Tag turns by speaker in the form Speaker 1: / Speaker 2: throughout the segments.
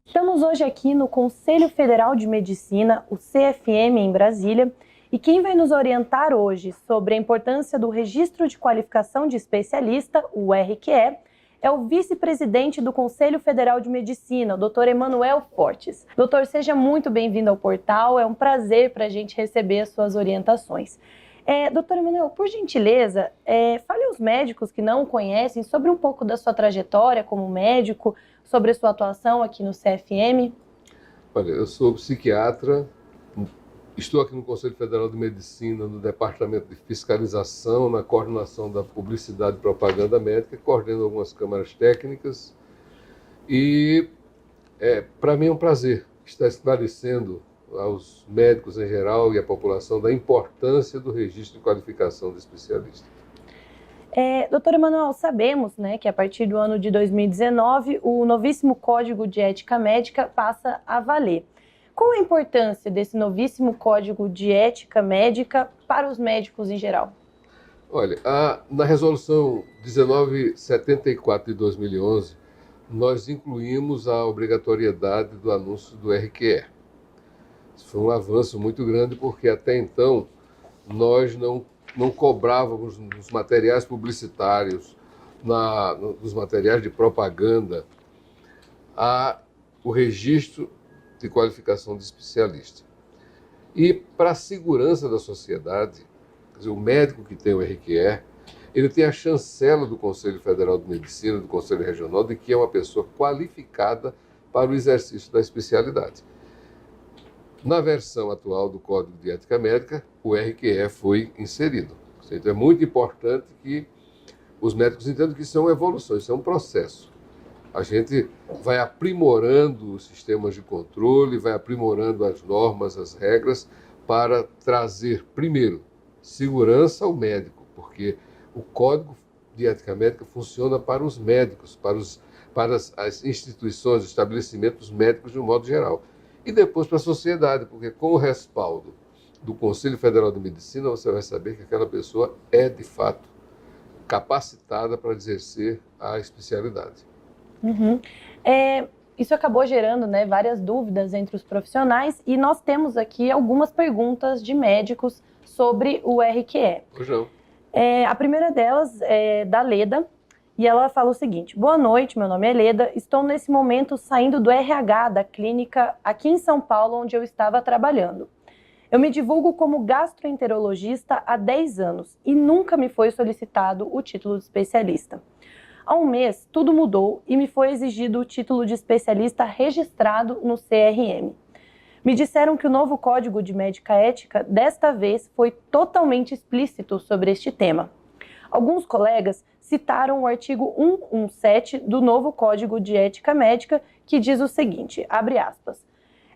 Speaker 1: Estamos hoje aqui no Conselho Federal de Medicina, o CFM, em Brasília, e quem vai nos orientar hoje sobre a importância do Registro de Qualificação de Especialista, o RQE, é o vice-presidente do Conselho Federal de Medicina, o Dr. Emanuel Fortes. Doutor, seja muito bem-vindo ao portal, é um prazer para a gente receber as suas orientações. Doutor Emanuel, por gentileza, fale aos médicos que não o conhecem sobre um pouco da sua trajetória como médico, sobre a sua atuação aqui no CFM.
Speaker 2: Olha, eu sou psiquiatra, estou aqui no Conselho Federal de Medicina, no Departamento de Fiscalização, na coordenação da Publicidade e Propaganda Médica, coordeno algumas câmaras técnicas e para mim é um prazer estar esclarecendo aos médicos em geral e à população da importância do registro de qualificação de especialista.
Speaker 1: Doutor Emanuel, sabemos, né, que a partir do ano de 2019 o novíssimo Código de Ética Médica passa a valer. Qual a importância desse novíssimo Código de Ética Médica para os médicos em geral?
Speaker 2: Olha, na Resolução 1974 de 2011, nós incluímos a obrigatoriedade do anúncio do RQE. Isso foi um avanço muito grande porque até então nós não cobrávamos nos materiais publicitários, nos materiais de propaganda, o registro de qualificação de especialista. E para a segurança da sociedade, quer dizer, o médico que tem o RQE, ele tem a chancela do Conselho Federal de Medicina, do Conselho Regional, de que é uma pessoa qualificada para o exercício da especialidade. Na versão atual do Código de Ética Médica, o RQE foi inserido. Então é muito importante que os médicos entendam que isso é uma evolução, isso é um processo. A gente vai aprimorando os sistemas de controle, vai aprimorando as normas, as regras, para trazer, primeiro, segurança ao médico, porque o Código de Ética Médica funciona para os médicos, para as instituições, os estabelecimentos médicos de um modo geral. E depois para a sociedade, porque com o respaldo do Conselho Federal de Medicina, você vai saber que aquela pessoa é, de fato, capacitada para exercer a especialidade.
Speaker 1: Uhum. Isso acabou gerando, né, várias dúvidas entre os profissionais e nós temos aqui algumas perguntas de médicos sobre o RQE.
Speaker 2: Pois não.
Speaker 1: A primeira delas é da Leda, e ela fala o seguinte: boa noite, meu nome é Leda, estou nesse momento saindo do RH da clínica aqui em São Paulo, onde eu estava trabalhando. Eu me divulgo como gastroenterologista há 10 anos e nunca me foi solicitado o título de especialista. Há um mês, tudo mudou e me foi exigido o título de especialista registrado no CRM. Me disseram que o novo Código de Médica Ética, desta vez, foi totalmente explícito sobre este tema. Alguns colegas citaram o artigo 117 do novo Código de Ética Médica, que diz o seguinte, abre aspas,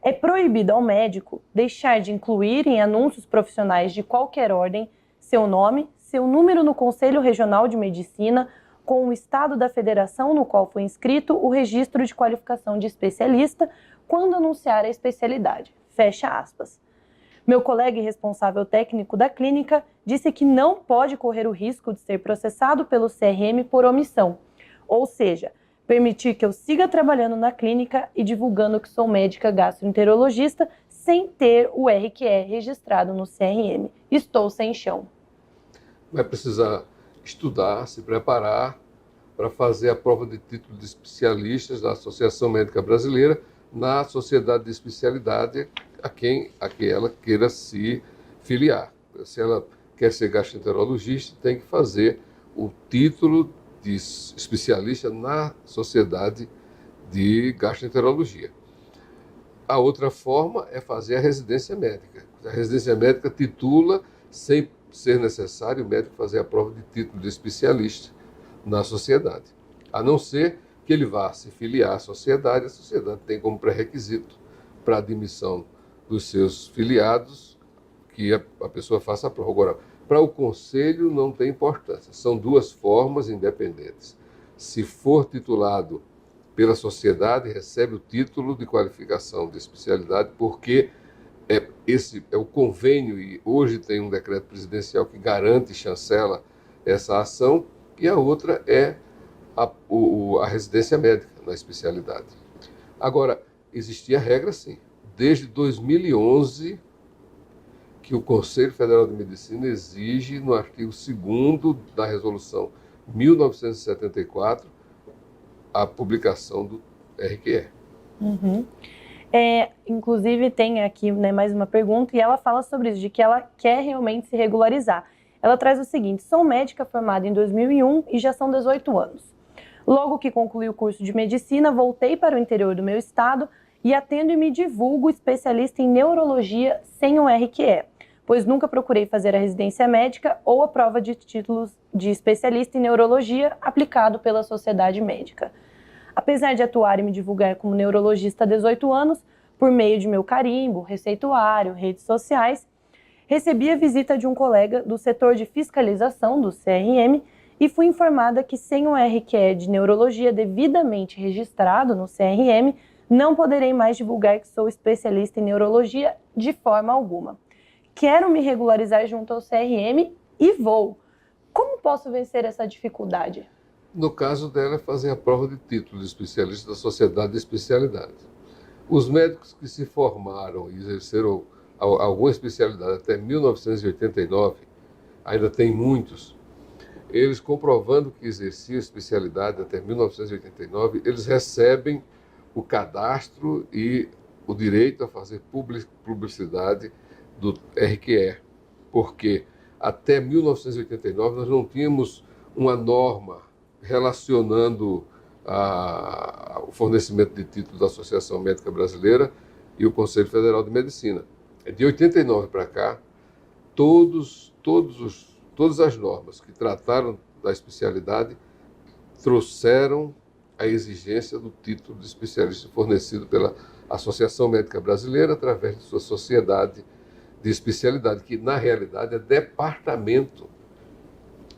Speaker 1: é proibido ao médico deixar de incluir em anúncios profissionais de qualquer ordem seu nome, seu número no Conselho Regional de Medicina, com o estado da federação no qual foi inscrito o registro de qualificação de especialista, quando anunciar a especialidade. Fecha aspas. Meu colega e responsável técnico da clínica disse que não pode correr o risco de ser processado pelo CRM por omissão, ou seja, permitir que eu siga trabalhando na clínica e divulgando que sou médica gastroenterologista sem ter o RQE registrado no CRM. Estou sem chão.
Speaker 2: Vai precisar estudar, se preparar para fazer a prova de título de especialistas da Associação Médica Brasileira na Sociedade de Especialidade a que ela queira se filiar. Se ela quer ser gastroenterologista, tem que fazer o título de especialista na Sociedade de Gastroenterologia. A outra forma é fazer a residência médica. A residência médica titula sem ser necessário o médico fazer a prova de título de especialista na sociedade. A não ser que ele vá se filiar à sociedade, a sociedade tem como pré-requisito para a admissão dos seus filiados que a pessoa faça a prova. Agora, para o conselho não tem importância, são duas formas independentes. Se for titulado pela sociedade, recebe o título de qualificação de especialidade, porque esse é o convênio, e hoje tem um decreto presidencial que garante e chancela essa ação, e a outra é a residência médica na especialidade. Agora, existia regra, sim. Desde 2011, que o Conselho Federal de Medicina exige, no artigo 2º da Resolução 1974, a publicação do RQE.
Speaker 1: Uhum. Inclusive, tem aqui, né, mais uma pergunta, e ela fala sobre isso, de que ela quer realmente se regularizar. Ela traz o seguinte: sou médica formada em 2001 e já são 18 anos. Logo que concluí o curso de medicina, voltei para o interior do meu estado e atendo e me divulgo especialista em neurologia sem o RQE, pois nunca procurei fazer a residência médica ou a prova de títulos de especialista em neurologia aplicado pela sociedade médica. Apesar de atuar e me divulgar como neurologista há 18 anos, por meio de meu carimbo, receituário, redes sociais, recebi a visita de um colega do setor de fiscalização do CRM e fui informada que sem o RQE de neurologia devidamente registrado no CRM, não poderei mais divulgar que sou especialista em neurologia de forma alguma. Quero me regularizar junto ao CRM e vou. Como posso vencer essa dificuldade?
Speaker 2: No caso dela, é fazer a prova de título de especialista da Sociedade de Especialidade. Os médicos que se formaram e exerceram alguma especialidade até 1989, ainda tem muitos, eles comprovando que exerciam especialidade até 1989, eles recebem o cadastro e o direito a fazer publicidade do RQE, porque até 1989 nós não tínhamos uma norma relacionando o fornecimento de títulos da Associação Médica Brasileira e o Conselho Federal de Medicina. De 89 para cá, todas as normas que trataram da especialidade trouxeram a exigência do título de especialista fornecido pela Associação Médica Brasileira através de sua sociedade de especialidade, que na realidade é departamento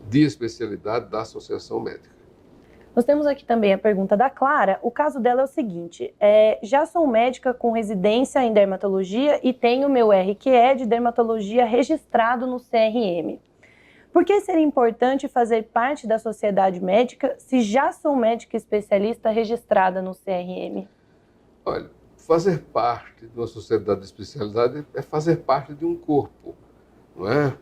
Speaker 2: de especialidade da Associação Médica.
Speaker 1: Nós temos aqui também a pergunta da Clara. O caso dela é o seguinte: já sou médica com residência em dermatologia e tenho meu RQE de dermatologia registrado no CRM. Por que seria importante fazer parte da sociedade médica se já sou médica especialista registrada no CRM?
Speaker 2: Olha, fazer parte de uma sociedade de especialidade é fazer parte de um corpo, não é?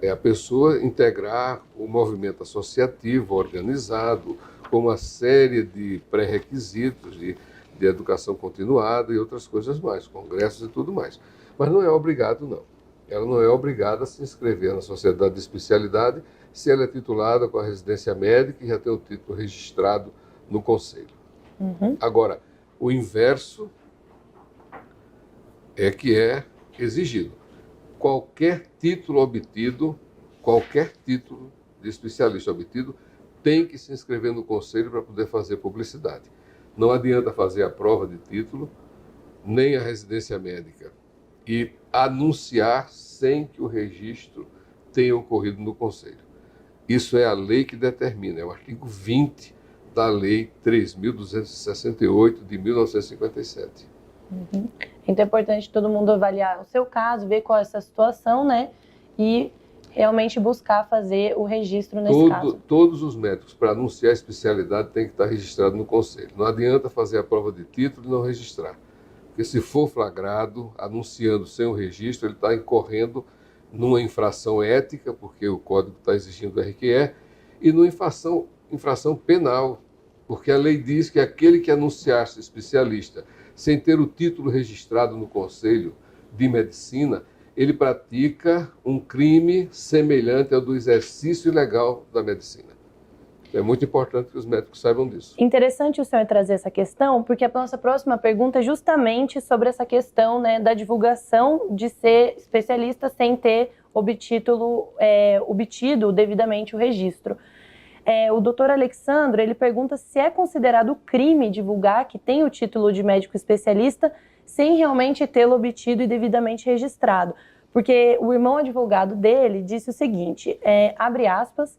Speaker 2: É a pessoa integrar o movimento associativo, organizado, com uma série de pré-requisitos de educação continuada e outras coisas mais, congressos e tudo mais. Mas não é obrigado, não. Ela não é obrigada a se inscrever na sociedade de especialidade se ela é titulada com a residência médica e já tem o título registrado no Conselho.
Speaker 1: Uhum.
Speaker 2: Agora, o inverso é que é exigido. Qualquer título de especialista obtido, tem que se inscrever no Conselho para poder fazer publicidade. Não adianta fazer a prova de título, nem a residência médica, e anunciar sem que o registro tenha ocorrido no Conselho. Isso é a lei que determina, é o artigo 20 da Lei 3.268 de 1957.
Speaker 1: Uhum. Então é importante todo mundo avaliar o seu caso, ver qual é essa situação, né? E realmente buscar fazer o registro nesse caso.
Speaker 2: Todos os médicos, para anunciar a especialidade, têm que estar registrados no Conselho. Não adianta fazer a prova de título e não registrar. Porque se for flagrado, anunciando sem o registro, ele está incorrendo numa infração ética, porque o Código está exigindo o RQE, e numa infração penal, porque a lei diz que aquele que anunciar-se especialista sem ter o título registrado no Conselho de Medicina, ele pratica um crime semelhante ao do exercício ilegal da medicina. É muito importante que os médicos saibam disso. Interessante
Speaker 1: o senhor trazer essa questão, porque a nossa próxima pergunta é justamente sobre essa questão, né, da divulgação de ser especialista sem ter obtido devidamente o registro. O doutor Alexandre, ele pergunta se é considerado crime divulgar que tem o título de médico especialista sem realmente tê-lo obtido e devidamente registrado. Porque o irmão advogado dele disse o seguinte, abre aspas,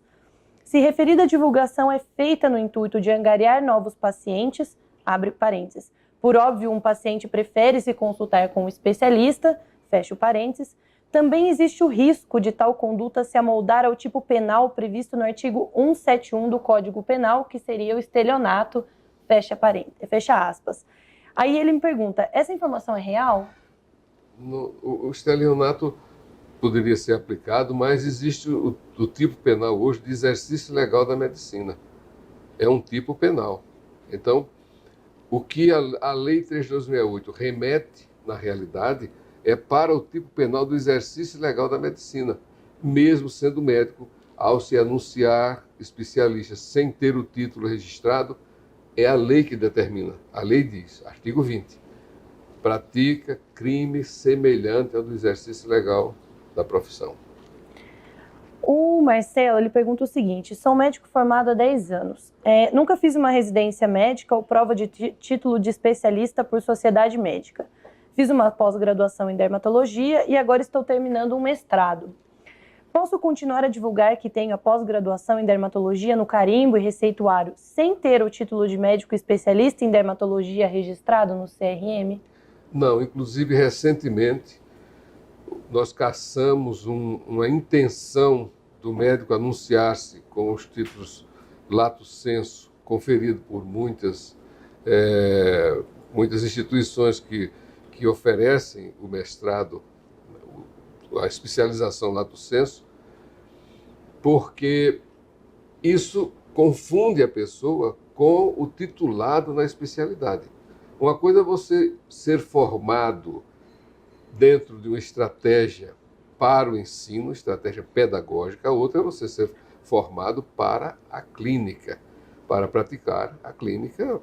Speaker 1: se referida divulgação é feita no intuito de angariar novos pacientes, abre parênteses, por óbvio um paciente prefere se consultar com um especialista, fecha o parênteses, também existe o risco de tal conduta se amoldar ao tipo penal previsto no artigo 171 do Código Penal, que seria o estelionato, fecha aspas. Aí ele me pergunta, essa informação é real?
Speaker 2: O estelionato poderia ser aplicado, mas existe o tipo penal hoje de exercício legal da medicina. É um tipo penal. Então, o que a Lei 3268 remete, na realidade, é para o tipo penal do exercício legal da medicina, mesmo sendo médico, ao se anunciar especialista sem ter o título registrado, é a lei que determina. A lei diz, artigo 20, pratica crime semelhante ao do exercício legal da profissão.
Speaker 1: O Marcelo, ele pergunta o seguinte, sou médico formado há 10 anos. Nunca fiz uma residência médica ou prova de título de especialista por sociedade médica. Fiz uma pós-graduação em dermatologia e agora estou terminando um mestrado. Posso continuar a divulgar que tenho a pós-graduação em dermatologia no carimbo e receituário sem ter o título de médico especialista em dermatologia registrado no CRM?
Speaker 2: Não, inclusive recentemente nós cassamos uma intenção do médico anunciar-se com os títulos lato sensu conferido por muitas instituições que oferecem o mestrado, a especialização lato sensu, porque isso confunde a pessoa com o titulado na especialidade. Uma coisa é você ser formado dentro de uma estratégia para o ensino, estratégia pedagógica, a outra é você ser formado para a clínica, para praticar a clínica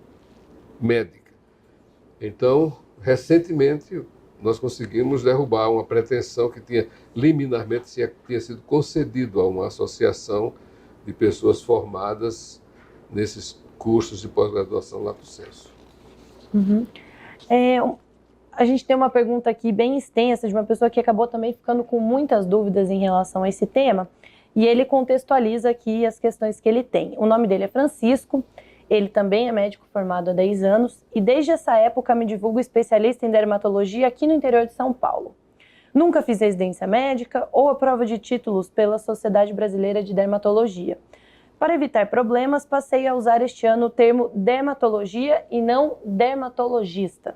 Speaker 2: médica. Então, recentemente, nós conseguimos derrubar uma pretensão que tinha liminarmente tinha sido concedido a uma associação de pessoas formadas nesses cursos de pós-graduação lato sensu.
Speaker 1: Uhum. A gente tem uma pergunta aqui bem extensa de uma pessoa que acabou também ficando com muitas dúvidas em relação a esse tema, e ele contextualiza aqui as questões que ele tem. O nome dele é Francisco, ele também é médico formado há 10 anos, e desde essa época me divulgo especialista em dermatologia aqui no interior de São Paulo. Nunca fiz residência médica ou a prova de títulos pela Sociedade Brasileira de Dermatologia. Para evitar problemas, passei a usar este ano o termo dermatologia e não dermatologista.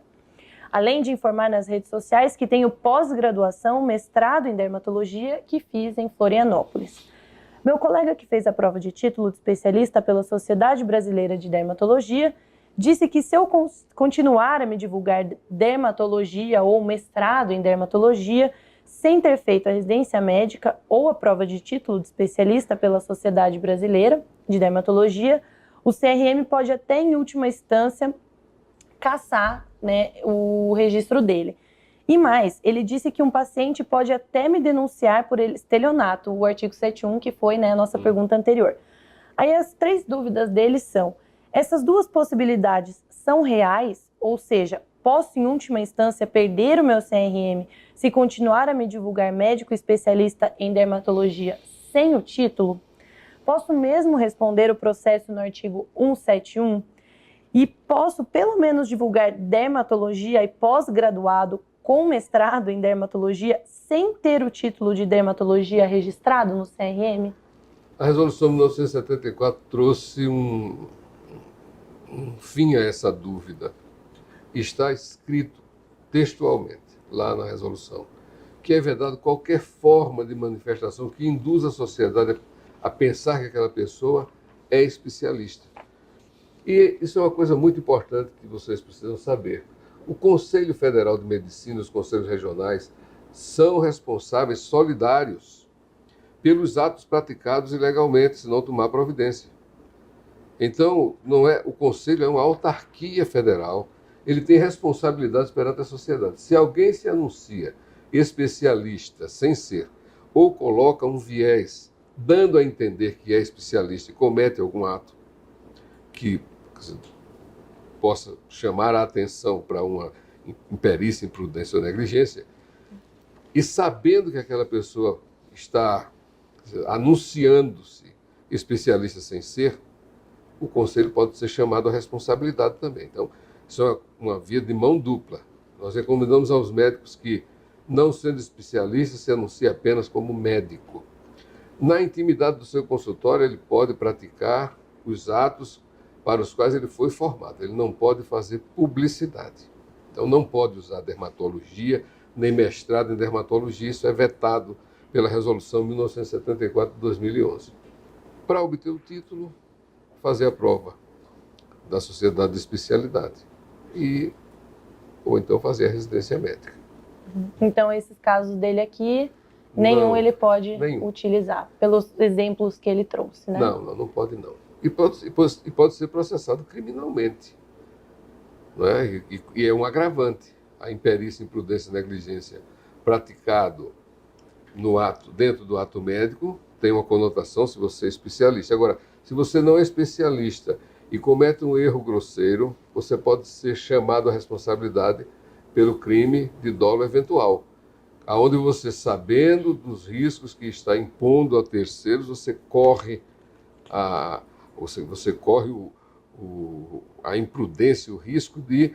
Speaker 1: Além de informar nas redes sociais que tenho pós-graduação, mestrado em dermatologia, que fiz em Florianópolis. Meu colega que fez a prova de título de especialista pela Sociedade Brasileira de Dermatologia disse que se eu continuar a me divulgar dermatologia ou mestrado em dermatologia, sem ter feito a residência médica ou a prova de título de especialista pela Sociedade Brasileira de Dermatologia, o CRM pode até, em última instância, cassar, né, o registro dele. E mais, ele disse que um paciente pode até me denunciar por estelionato, o artigo 71, que foi, né, a nossa pergunta anterior. Aí as 3 dúvidas dele são, essas 2 possibilidades são reais? Ou seja, posso em última instância perder o meu CRM se continuar a me divulgar médico especialista em dermatologia sem o título? Posso mesmo responder o processo no artigo 171? E posso pelo menos divulgar dermatologia e pós-graduado com mestrado em dermatologia sem ter o título de dermatologia registrado no CRM?
Speaker 2: A resolução 1974 trouxe um fim a essa dúvida. Está escrito textualmente lá na resolução que é vedado qualquer forma de manifestação que induza a sociedade a pensar que aquela pessoa é especialista. E isso é uma coisa muito importante que vocês precisam saber. O Conselho Federal de Medicina e os conselhos regionais são responsáveis solidários pelos atos praticados ilegalmente, se não tomar providência. Então, o Conselho é uma autarquia federal, ele tem responsabilidades perante a sociedade. Se alguém se anuncia especialista sem ser, ou coloca um viés dando a entender que é especialista e comete algum ato que possa chamar a atenção para uma imperícia, imprudência ou negligência, e sabendo que aquela pessoa está anunciando-se especialista sem ser, o conselho pode ser chamado à responsabilidade também. Então, isso é uma via de mão dupla. Nós recomendamos aos médicos que, não sendo especialista, se anuncie apenas como médico. Na intimidade do seu consultório, ele pode praticar os atos para os quais ele foi formado. Ele não pode fazer publicidade. Então, não pode usar dermatologia, nem mestrado em dermatologia. Isso é vetado pela Resolução 1974 de 2011. Para obter o título, fazer a prova da Sociedade de Especialidade ou então fazer a residência médica.
Speaker 1: Então, esses casos dele aqui, nenhum ele pode utilizar, pelos exemplos que ele trouxe, né?
Speaker 2: Não pode não. E pode ser processado criminalmente. Não é? E é um agravante. A imperícia, imprudência e negligência praticado dentro do ato médico tem uma conotação se você é especialista. Agora, se você não é especialista e comete um erro grosseiro, você pode ser chamado à responsabilidade pelo crime de dolo eventual, aonde você, sabendo dos riscos que está impondo a terceiros, você corre a imprudência, o risco de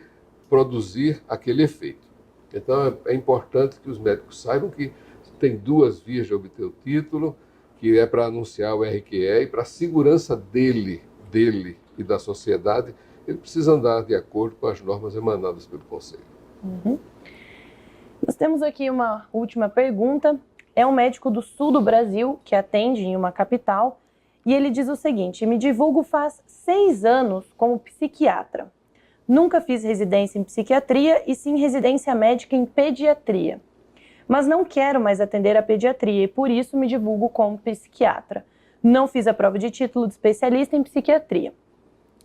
Speaker 2: produzir aquele efeito. Então, é importante que os médicos saibam que tem duas vias de obter o título, que é para anunciar o RQE e para a segurança dele e da sociedade, ele precisa andar de acordo com as normas emanadas pelo Conselho.
Speaker 1: Nós temos aqui uma última pergunta. É um médico do sul do Brasil que atende em uma capital e ele diz o seguinte: me divulgo faz 6 anos como psiquiatra. Nunca fiz residência em psiquiatria e sim residência médica em pediatria. Mas não quero mais atender a pediatria e por isso me divulgo como psiquiatra. Não fiz a prova de título de especialista em psiquiatria.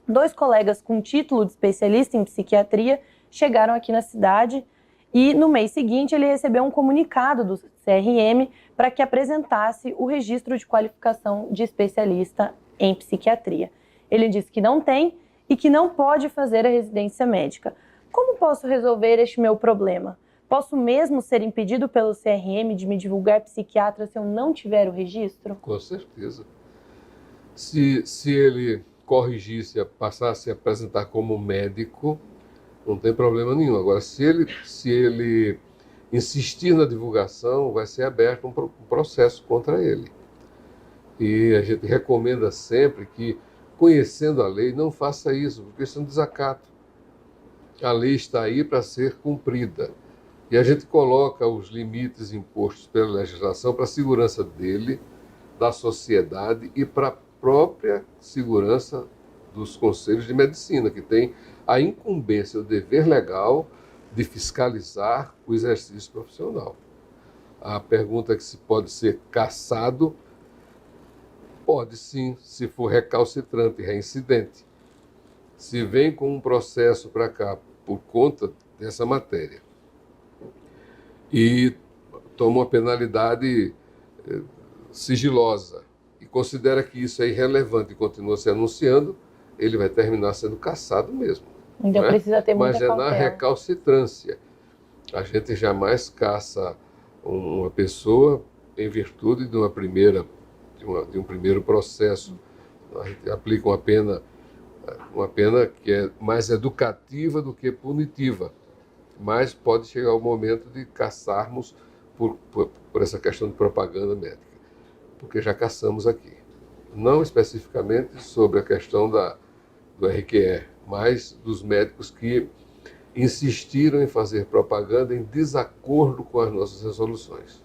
Speaker 1: 2 colegas com título de especialista em psiquiatria chegaram aqui na cidade e no mês seguinte ele recebeu um comunicado do CRM para que apresentasse o registro de qualificação de especialista em psiquiatria. Ele disse que não tem e que não pode fazer a residência médica. Como posso resolver este meu problema? Posso mesmo ser impedido pelo CRM de me divulgar psiquiatra se eu não tiver o registro?
Speaker 2: Com certeza. Se ele corrigisse, passasse a se apresentar como médico, não tem problema nenhum. Agora, se ele insistir na divulgação, vai ser aberto um processo contra ele. E a gente recomenda sempre que, conhecendo a lei, não faça isso, porque isso é um desacato. A lei está aí para ser cumprida. E a gente coloca os limites impostos pela legislação para a segurança dele, da sociedade e para a própria segurança dos conselhos de medicina, que tem a incumbência, o dever legal de fiscalizar o exercício profissional. A pergunta é que se pode ser cassado, pode sim, se for recalcitrante, reincidente. Se vem com um processo para cá por conta dessa matéria e toma uma penalidade sigilosa e considera que isso é irrelevante e continua se anunciando, ele vai terminar sendo cassado mesmo.
Speaker 1: Então precisa ter muita cautela.
Speaker 2: Mas é na recalcitrância. A gente jamais caça uma pessoa em virtude de um primeiro processo. A gente aplica uma pena que é mais educativa do que punitiva. Mas pode chegar o momento de caçarmos por essa questão de propaganda médica, porque já caçamos aqui. Não especificamente sobre a questão do RQE, mas dos médicos que insistiram em fazer propaganda em desacordo com as nossas resoluções.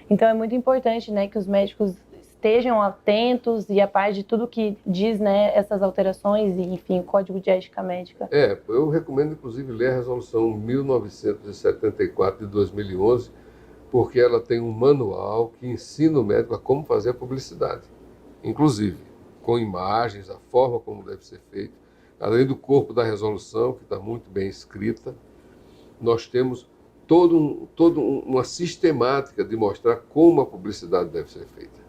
Speaker 1: Então é muito importante, né, que os médicos estejam atentos e a par de tudo que diz, né, essas alterações e, enfim, o Código de Ética Médica.
Speaker 2: Eu recomendo, inclusive, ler a Resolução 1974 de 2011, porque ela tem um manual que ensina o médico a como fazer a publicidade, inclusive com imagens, a forma como deve ser feito. Além do corpo da resolução, que está muito bem escrita, nós temos toda uma sistemática de mostrar como a publicidade deve ser feita.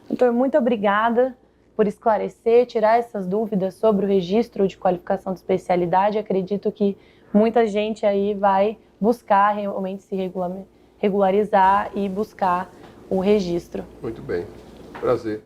Speaker 1: Doutor, muito obrigada por esclarecer, tirar essas dúvidas sobre o registro de qualificação de especialidade. Acredito que muita gente aí vai buscar realmente se regularizar e buscar o registro.
Speaker 2: Muito bem, prazer.